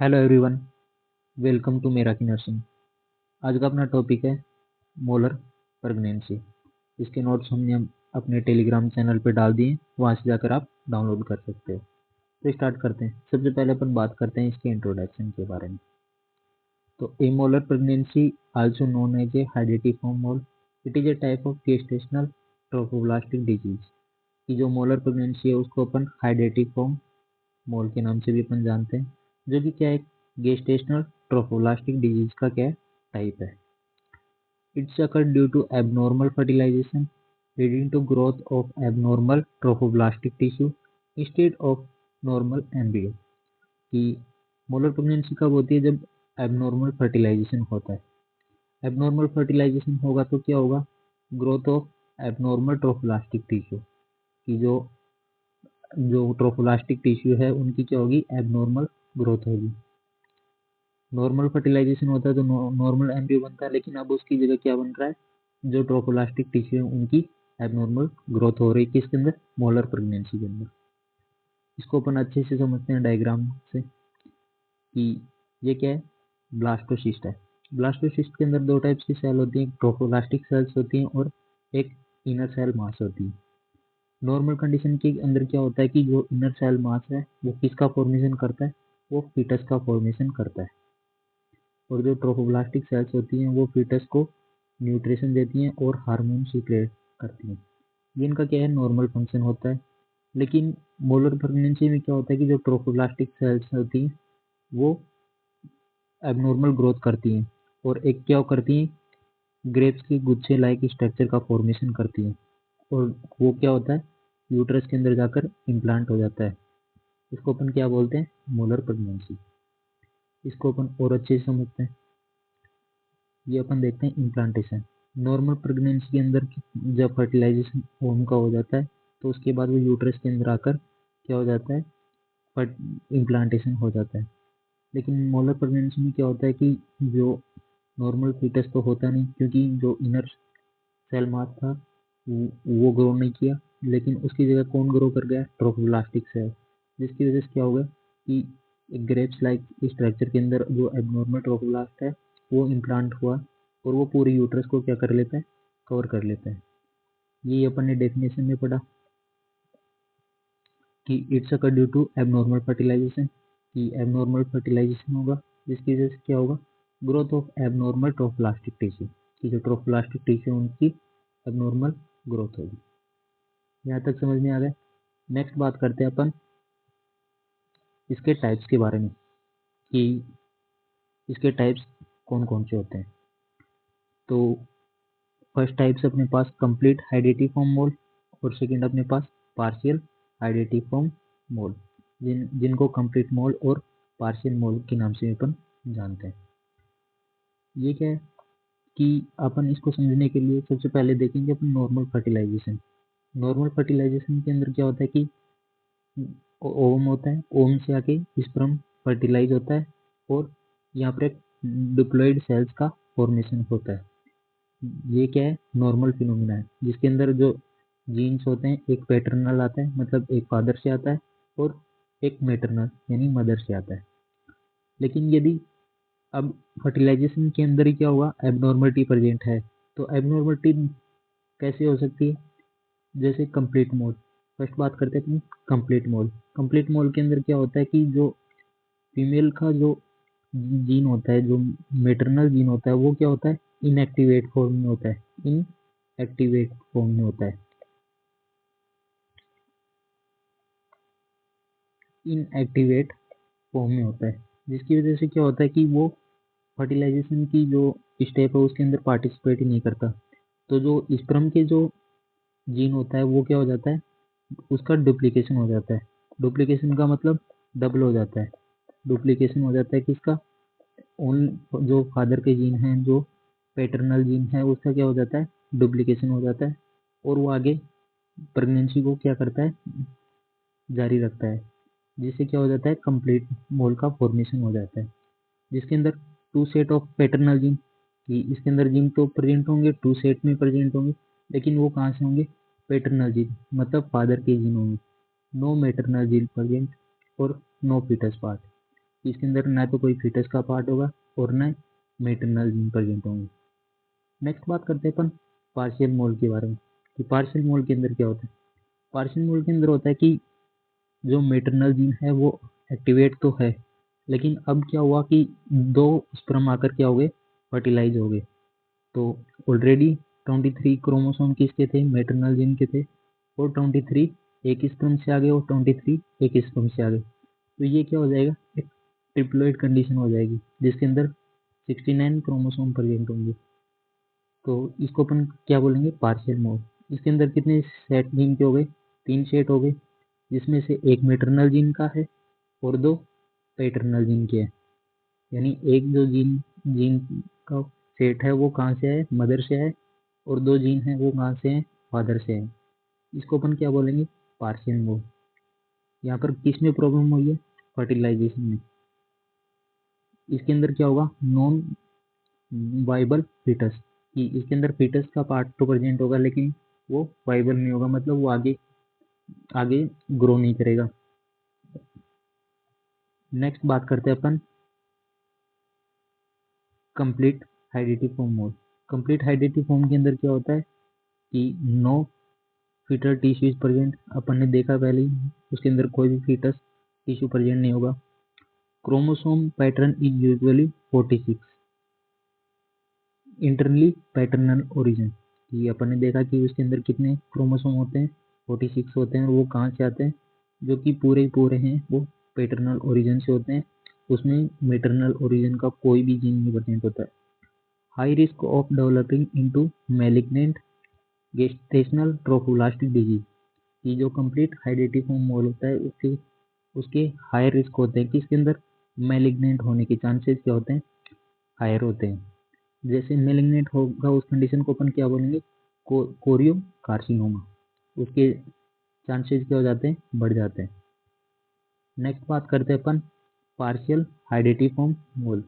Hello everyone, welcome to Meraki nursing. आज का अपना टॉपिक है मोलर प्रेगनेंसी। इसके नोट्स हमने अपने टेलीग्राम चैनल पे डाल दिए, वहाँ से जाकर आप डाउनलोड कर सकते हो। तो स्टार्ट करते हैं। सबसे पहले अपन बात करते हैं इसके इंट्रोडक्शन के बारे में। तो a molar pregnancy also known as a hydatidiform mole, it is a type of gestational trophoblastic disease. की जो मोलर प्रेगनेंसी है उसको अपन हाइडेटिफॉर्म मोल के नाम से भी अपन जानते हैं, जो कि क्या है, गेस्टेशनल ट्रोफोब्लास्टिक डिजीज का क्या टाइप है। It's occurred due to abnormal fertilization leading to growth of abnormal trophoblastic tissue instead of normal embryo। कि मोलर प्रेगनेंसी कब होती है? जब एबनॉर्मल फर्टिलाइजेशन होता है। एबनॉर्मल फर्टिलाइजेशन होगा तो क्या होगा? Growth of abnormal trophoblastic tissue. की जो जो ट्रोफोब्लास्टिक टिश्यू है उनकी क्या होगी? एबनॉर्मल ग्रोथ होगी। नॉर्मल फर्टिलाइजेशन होता है तो नॉर्मल एम्ब्रियो बनता है, लेकिन अब उसकी जगह क्या बन रहा है? जो ट्रोफोब्लास्टिक टिश्यू है उनकी एबनॉर्मल ग्रोथ हो रही है। किसके अंदर? मोलर प्रेगनेंसी के अंदर। इसको अपन अच्छे से समझते हैं डायग्राम से कि ये क्या है, ब्लास्टोसिस्ट है। ब्लास्टोसिस्ट के अंदर दो टाइप्स की सेल होती हैं, ट्रोफोब्लास्टिक सेल्स होती हैं और एक इनर सेल मास होती है। नॉर्मल कंडीशन के अंदर क्या होता है कि जो इनर सेल मास है वो किसका फॉर्मेशन करता है? वो फीटस का फॉर्मेशन करता है। और जो ट्रोफोब्लास्टिक सेल्स होती हैं वो फीटस को न्यूट्रिशन देती हैं और हार्मोन सीक्रेट करती हैं। ये इनका क्या है, नॉर्मल फंक्शन होता है। लेकिन मोलर प्रेगनेंसी में क्या होता है कि जो ट्रोफोब्लास्टिक सेल्स होती हैं वो एबनॉर्मल ग्रोथ करती हैं और एक क्या करती हैं, ग्रेप्स के गुच्छे लाइक स्ट्रक्चर का फॉर्मेशन करती हैं। और वो क्या होता है, यूट्रस के अंदर जाकर इम्प्लांट हो जाता है। इसको अपन क्या बोलते हैं? Molar pregnancy. इसको अपन और अच्छे से समझते हैं। ये अपन देखते हैं इम्प्लांटेशन। नॉर्मल प्रेगनेंसी के अंदर जब फर्टिलाइजेशन ओम का हो जाता है तो उसके बाद वो यूट्रस के अंदर आकर क्या हो जाता है, इम्प्लांटेशन हो जाता है। लेकिन मोलर प्रेगनेंसी में क्या होता है कि जो नॉर्मल फीटस तो होता नहीं, क्योंकि जो इनर सेल मास था वो ग्रो नहीं किया, लेकिन उसकी जगह कौन ग्रो कर गया? Trophoblastic cell. जिसकी वजह से क्या होगा कि एक ग्रेप्स लाइक स्ट्रक्चर के अंदर जो एबनॉर्मल ट्रोफोब्लास्ट है वो इम्प्लांट हुआ और वो पूरे यूट्रस को क्या कर लेता है? कवर कर लेता है। ये अपन ने डेफिनेशन में पढ़ा कि it's occur due to abnormal fertilisation. कि एबनॉर्मल फर्टिलाइजेशन होगा जिसकी वजह से क्या होगा? Growth of abnormal trophoblastic tissue. कि जो ट्रोफोब्लास्टिक टिश्यू उनकी एबनॉर्मल ग्रोथ होगी। यहाँ तक समझ में आ गया। नेक्स्ट बात करते हैं अपन इसके टाइप्स के बारे में कि इसके टाइप्स कौन कौन से होते हैं। तो फर्स्ट टाइप्स अपने पास कंप्लीट हाइडेटिफॉर्म मोल और सेकंड अपने पास पार्शियल हाइडेटिफॉर्म मोल, जिनको कंप्लीट मोल और पार्शियल मोल के नाम से अपन जानते हैं। ये क्या है कि अपन इसको समझने के लिए सबसे पहले देखेंगे अपन नॉर्मल फर्टिलाइजेशन। नॉर्मल फर्टिलाइजेशन के अंदर क्या होता है कि ओवम होता है, ओवम से आके स्पर्म फर्टिलाइज होता है और यहाँ पर एक डिप्लॉइड सेल्स का फॉर्मेशन होता है। ये क्या है, नॉर्मल फिनोमिना है, जिसके अंदर जो जीन्स होते हैं एक पैटर्नल आता है, मतलब एक फादर से आता है, और एक मेटरनल यानी मदर से आता है। लेकिन यदि अब फर्टिलाइजेशन के अंदर ही क्या हुआ, एबनॉर्मलिटी प्रेजेंट है, तो एबनॉर्मलिटी कैसे हो सकती है? जैसे कंप्लीट मोल। फर्स्ट बात करते हैं अपनी कंप्लीट मोल। कंप्लीट मोल के अंदर क्या होता है कि जो फीमेल का जो जीन होता है, जो मेटरनल जीन होता है, वो क्या होता है, इनएक्टिवेट फॉर्म में होता है। इनएक्टिवेट फॉर्म में होता है। इनएक्टिवेट फॉर्म में होता है, जिसकी वजह से क्या होता है कि वो फर्टिलाइजेशन की जो स्टेप है उसके अंदर पार्टिसिपेट ही नहीं करता। तो जो स्पर्म के जो जीन होता है वो क्या हो जाता है, उसका डुप्लीकेशन हो जाता है। डुप्लीकेशन का मतलब डबल हो जाता है। डुप्लीकेशन हो जाता है किसका? उन जो फादर के जीन हैं, जो पैटर्नल जीन है, उसका क्या हो जाता है, डुप्लीकेशन हो जाता है। और वो आगे प्रेगनेंसी को क्या करता है, जारी रखता है। जिससे क्या हो जाता है, कंप्लीट मोल का फॉर्मेशन हो जाता है, जिसके अंदर two set of paternal gene, कि इसके अंदर जीन तो प्रेजेंट होंगे, टू सेट में प्रेजेंट होंगे, लेकिन वो कहाँ से होंगे? पैटर्नल जीन, मतलब फादर के जीन होंगे। नो मैटरनल जीन प्रेजेंट और नो फीटस पार्ट। इसके अंदर ना तो कोई फीटस का पार्ट होगा और ना मेटरनल जीन प्रेजेंट होंगे। नेक्स्ट बात करते हैं अपन पार्शियल मोल के बारे में कि पार्शियल मोल के अंदर क्या होता है। पार्शियल मोल के अंदर होता है कि जो मेटरनल जीन है वो एक्टिवेट तो है, लेकिन अब क्या हुआ कि दो स्पर्म आकर क्या हो गए, फर्टिलाइज हो गए। तो ऑलरेडी 23 क्रोमोसोम किसके थे, मेटरनल जीन के थे, और 23 एक स्पर्म से आ गए और 23 एक स्पर्म से आ गए। तो ये क्या हो जाएगा, एक ट्रिप्लोइड कंडीशन हो जाएगी जिसके अंदर 69 क्रोमोसोम प्रेजेंट होंगे। तो इसको अपन क्या बोलेंगे, पार्शियल मोड। इसके अंदर कितने सेट जीन के हो गए, 3 सेट हो गए, जिसमें से एक मेटरनल जीन का है और 2 पैटर्नल जीन के हैं। यानी एक जो जीन जीन का सेट है वो कहाँ से है, मदर से है, और 2 जीन है वो कहाँ से हैं, फादर से है। इसको अपन क्या बोलेंगे, पार्शियल मोड। यहाँ पर किस में प्रॉब्लम हुई है, फर्टिलाइजेशन में। इसके अंदर क्या होगा, नॉन वाइबल फीटस, कि इसके अंदर फीटस का पार्ट तो प्रेजेंट होगा लेकिन वो वाइबल नहीं होगा, मतलब वो आगे आगे ग्रो नहीं करेगा। नेक्स्ट बात करते हैं अपन complete hydatidiform mole. Complete hydatidiform के अंदर क्या होता है कि no fetal tissue is present, अपन ने देखा पहले ही, उसके अंदर कोई भी फीटस टिश्यू प्रेजेंट नहीं होगा। Chromosome pattern is usually 46, internally paternal origin, ये अपन ने देखा कि उसके अंदर कितने क्रोमोसोम होते हैं, 46 होते हैं। वो कहाँ से आते हैं, जो कि पूरे पूरे हैं वो पैटर्नल ओरिजिन से होते हैं, उसमें मेटरनल ओरिजिन का कोई भी जीन नहीं प्रेजेंट होता है। High risk of developing into malignant gestational trophoblastic disease, कि जो कंप्लीट हाइडेटिव फॉर्म मोल होता है उसके उसके हायर रिस्क होते हैं कि इसके अंदर मैलिग्नेंट होने के चांसेस क्या होते हैं, हायर होते हैं। जैसे मैलिग्नेंट होगा उस कंडीशन को अपन क्या बोलेंगे, कोरियो कार्सिनोमा, उसके चांसेस क्या हो जाते हैं, बढ़ जाते हैं। नेक्स्ट बात करते हैं अपन पार्शियल हाइडेटिव फॉर्म मोल।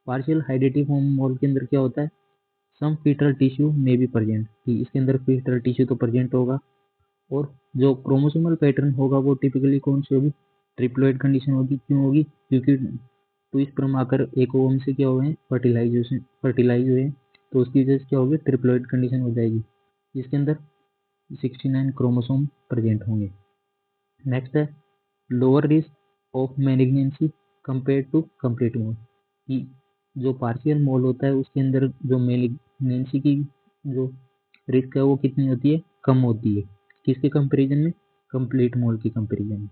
पार्शियल हाइडेटिव फॉर्म मोल के अंदर क्या होता है, सम फीटल टिश्यू में भी प्रेजेंट, कि इसके अंदर फीटल टिश्यू तो प्रेजेंट होगा, और जो क्रोमोसोमल पैटर्न होगा वो टिपिकली कौन सी होगी, ट्रिप्लोइड कंडीशन होगी। क्यों होगी, क्योंकि टू स्पर्म आकर एक ओवम से क्या हुए हैं, फर्टिलाइज हुए हैं, तो उसकी वजह से क्या होगी, ट्रिप्लोइड कंडीशन हो जाएगी जिसके अंदर 69 क्रोमोसोम प्रेजेंट होंगे। नेक्स्ट है lower risk of malignancy compare to complete mole, कि जो पार्शियल मोल होता है उसके अंदर जो मैलिग्नेंसी की जो रिस्क है वो कितनी होती है, कम होती है, किसके कंपेरिजन में, कंप्लीट मोल की कंपेरिजन में।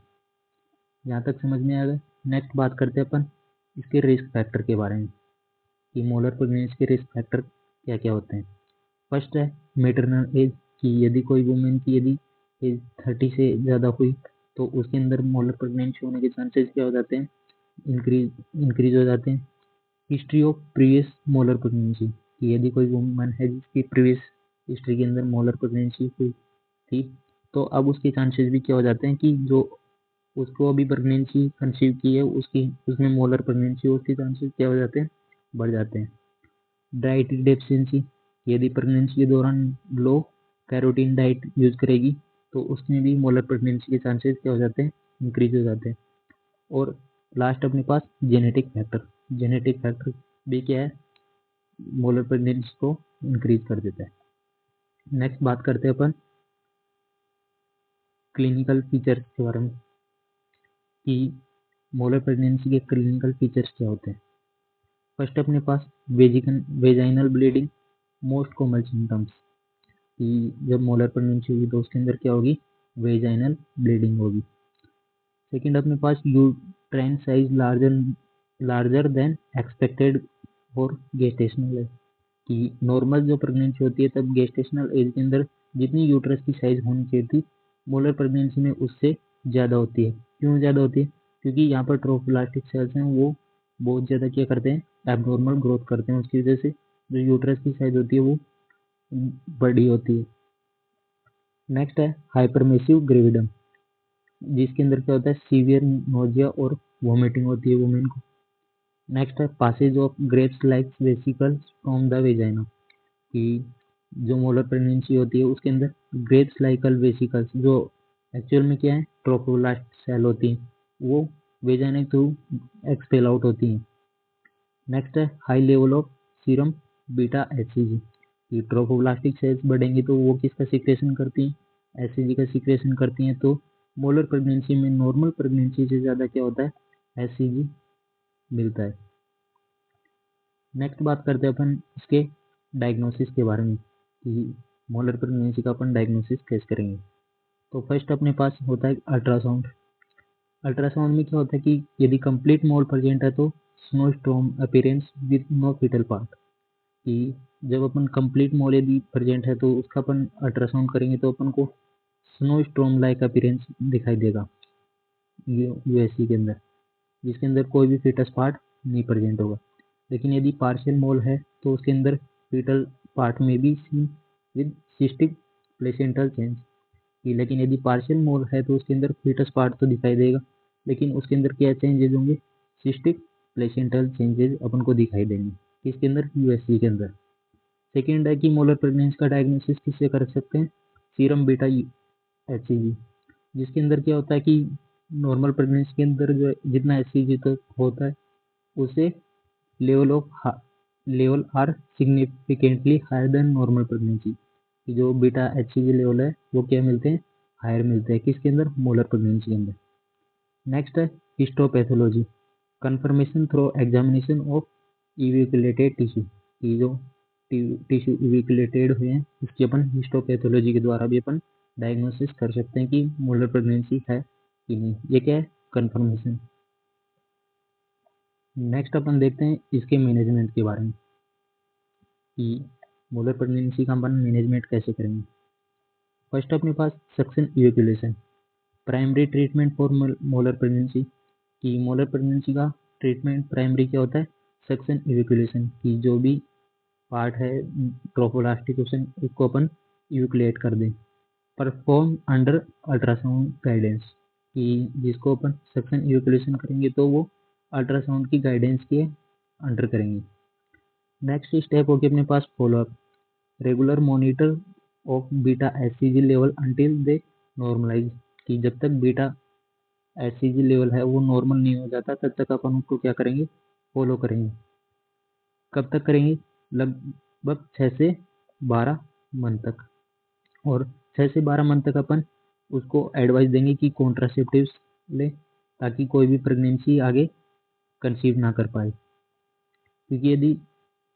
यहाँ तक समझ में आ गया। नेक्स्ट बात करते हैं अपन इसके रिस्क फैक्टर के बारे में, कि मोलर प्रेगनेंसी के रिस्क फैक्टर क्या क्या होते हैं। फर्स्ट है मेटरनल एज, कि यदि कोई वुमेन की यदि एज 30 से ज़्यादा हुई तो उसके अंदर मोलर प्रेगनेंसी होने के चांसेस क्या हो जाते हैं, इंक्रीज हो जाते हैं। History of previous molar pregnancy, कि यदि कोई वुमन है जिसकी प्रीवियस हिस्ट्री के अंदर मोलर प्रेगनेंसी हुई थी तो अब उसके चांसेस भी क्या हो जाते हैं कि जो उसको अभी प्रेगनेंसी कंसीव की है उसकी उसमें मोलर प्रेगनेंसी हो, उसके चांसेस क्या हो जाते हैं, बढ़ जाते हैं। डाइट डेफिशिएंसी, यदि प्रेगनेंसी के दौरान लो कैरोटीन डाइट यूज करेगी तो उसमें भी मोलर प्रेगनेंसी के चांसेस क्या हो जाते हैं, इंक्रीज हो जाते हैं। और लास्ट अपने पास जेनेटिक फैक्टर, जेनेटिक फैक्टर भी क्या है, मोलर प्रेगनेंसी को इंक्रीज कर देता है। नेक्स्ट बात करते हैं अपन क्लिनिकल फीचर्स के बारे में, कि मोलर प्रेगनेंसी के क्लिनिकल फीचर्स क्या होते हैं। फर्स्ट अपने पास vaginal bleeding, most common symptoms, कि जब मोलर प्रेगनेंसी होगी तो उसके अंदर क्या होगी, वेजाइनल ब्लीडिंग होगी। सेकंड अपने पास uterine size larger than expected और गेस्टेशनल है, कि नॉर्मल जो प्रेगनेंसी होती है तब गेस्टेशनल एज के अंदर जितनी यूट्रस की साइज होनी चाहिए थी मोलर प्रेगनेंसी में उससे ज़्यादा होती है। क्यों ज़्यादा होती है, क्योंकि यहाँ पर ट्रोफोब्लास्टिक सेल्स हैं वो बहुत ज़्यादा क्या करते हैं, एबनॉर्मल ग्रोथ करते हैं, उसकी वजह से जो यूट्रस की साइज होती है वो बड़ी होती है। नेक्स्ट है हाइपरमेसिव ग्रेविडम, जिसके अंदर क्या होता है, सीवियर नोजिया और वॉमिटिंग होती है वुमेन को। नेक्स्ट है passage of grapes like vesicles from the vagina, कि जो मोलर प्रेगनेंसी होती है उसके अंदर ग्रेप्स लाइकल वेसिकल्स जो एक्चुअल में क्या है, ट्रोफोब्लास्ट सेल होती है, वो वेजाइना के थ्रू एक्सपेल आउट होती हैं। नेक्स्ट है high level of serum beta HCG. ये ट्रोफोब्लास्टिक सेल्स बढ़ेंगे तो वो किसका सीक्रेशन करती हैं, एचसीजी का सीक्रेशन करती हैं। तो मोलर प्रेगनेंसी में नॉर्मल प्रेगनेंसी से ज़्यादा क्या होता है, एचसीजी मिलता है। नेक्स्ट बात करते हैं अपन इसके डायग्नोसिस के बारे में कि मोलर प्रेगनेंसी का अपन डायग्नोसिस कैसे करेंगे। तो फर्स्ट अपने पास होता है अल्ट्रासाउंड। अल्ट्रासाउंड में क्या होता है कि यदि कंप्लीट मोल प्रेजेंट है तो snowstorm appearance with no fetal part, कि जब अपन कंप्लीट मोल यदि प्रेजेंट है तो उसका अपन अल्ट्रासाउंड करेंगे तो अपन को स्नोस्टॉर्म लाइक अपीयरेंस दिखाई देगा यूएससी के अंदर, जिसके अंदर कोई भी फीटस पार्ट नहीं प्रेजेंट होगा। लेकिन यदि पार्शियल मोल है तो उसके अंदर फीटल पार्ट में भी seen with cystic placental change. लेकिन यदि पार्शियल मोल है तो उसके अंदर फीटस पार्ट तो दिखाई देगा, लेकिन उसके अंदर क्या चेंजेज होंगे, सिस्टिक प्लेसेंटल चेंजेज अपन को दिखाई देंगे इसके अंदर, यूएससी के अंदर। सेकेंड है कि मोलर प्रेगनेंसी का डायग्नोसिस किससे कर सकते हैं, सीरम बीटा एचसीजी, जिसके अंदर क्या होता है कि नॉर्मल प्रेगनेंसी के अंदर जो जितना एचसीजी तो होता है उससे level are significantly higher than normal pregnancy, कि जो बीटा एचसीजी लेवल है वो क्या मिलते हैं, हायर मिलते हैं किसके अंदर, मोलर प्रेगनेंसी के अंदर। नेक्स्ट है histopathology, confirmation through examination of evacuated tissue, कि जो टिश्यू इविकुलेटेड हुए हैं उसकी अपन हिस्टोपैथोलॉजी के द्वारा भी अपन डायग्नोसिस कर सकते हैं कि मोलर प्रेगनेंसी है कि नहीं। ये क्या है, कंफर्मेशन। नेक्स्ट अपन देखते हैं इसके मैनेजमेंट के बारे में कि मोलर प्रेगनेंसी का अपन मैनेजमेंट कैसे करेंगे। फर्स्ट अपने पास suction evacuation, primary treatment for molar pregnancy, कि मोलर प्रेगनेंसी का ट्रीटमेंट प्राइमरी क्या होता है, सक्शन इवेक्यूलेशन, की जो भी पार्ट है ट्रोफोब्लास्टिक उसको अपन इवेक्यूलेट कर दें। परफॉर्म अंडर अल्ट्रासाउंड गाइडेंस, कि जिसको अपन सक्शन इवेक्यूलेशन करेंगे तो वो अल्ट्रासाउंड की गाइडेंस के अंडर करेंगे। नेक्स्ट स्टेप होगी अपने पास follow up, regular monitor of beta HCG level until they normalize, कि जब तक बीटा एचसीजी लेवल है वो नॉर्मल नहीं हो जाता तब तक अपन उसको क्या करेंगे, फॉलो करेंगे। कब तक करेंगे, लगभग 6 से 12 मंथ तक। और 6 से 12 मंथ तक अपन उसको एडवाइस देंगे कि कॉन्ट्रासेप्टिव्स ले, ताकि कोई भी प्रेगनेंसी आगे कंसीव ना कर पाए, क्योंकि यदि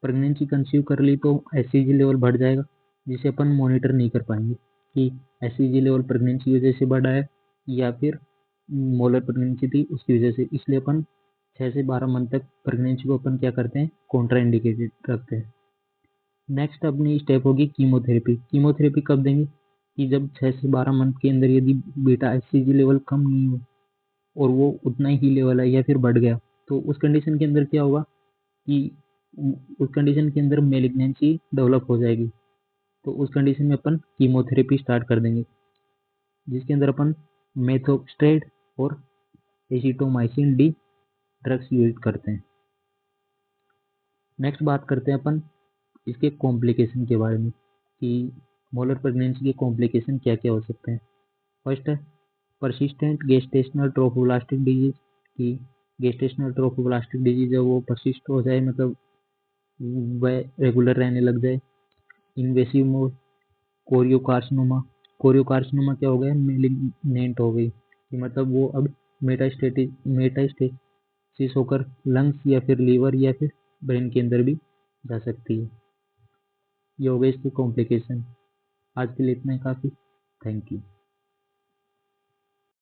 प्रेगनेंसी कंसीव कर ली तो एचसीजी लेवल बढ़ जाएगा जिसे अपन मॉनिटर नहीं कर पाएंगे कि एचसीजी लेवल प्रेगनेंसी की वजह से बढ़ा है या फिर मोलर प्रेगनेंसी थी उसकी वजह से। इसलिए अपन 6 से 12 मंथ तक प्रेगनेंसी को अपन क्या करते हैं, कॉन्ट्रा इंडिकेटेड रखते हैं। नेक्स्ट अपनी स्टेप होगी कीमोथेरेपी। कीमोथेरेपी कब देंगे, कि जब 6 से 12 मंथ के अंदर यदि बीटा एचसीजी लेवल कम नहीं हो और वो उतना ही लेवल है या फिर बढ़ गया, तो उस कंडीशन के अंदर क्या होगा कि उस कंडीशन के अंदर मेलिग्नेंसी डेवलप हो जाएगी। तो उस कंडीशन में अपन कीमोथेरेपी स्टार्ट कर देंगे, जिसके अंदर अपन मेथोस्ट्रेट और एसिटोमाइसिन डी ड्रग्स यूज करते हैं। नेक्स्ट बात करते हैं अपन इसके कॉम्प्लिकेशन के बारे में कि मोलर प्रेगनेंसी के कॉम्प्लिकेशन क्या क्या हो सकते हैं। फर्स्ट है परसिस्टेंट गेस्टेशनल ट्रोफोब्लास्टिक डिजीज, की गेस्टेशनल ट्रोफोब्लास्टिक डिजीज है वो परसिस्ट हो जाए, मतलब वह रेगुलर रहने लग जाए। इन्वेसिव मोड कोरियोकार्सिनोमा, कोरियोकार्सिनोमा क्या हो गया, मेलिग्नेंट हो गई, कि मतलब वो अब मेटास्टेसिस होकर लंग्स या फिर लीवर या फिर ब्रेन के अंदर भी जा सकती है। ये हो गए इसके कॉम्प्लिकेशन। आज के लिए इतना ही काफ़ी। Thank you.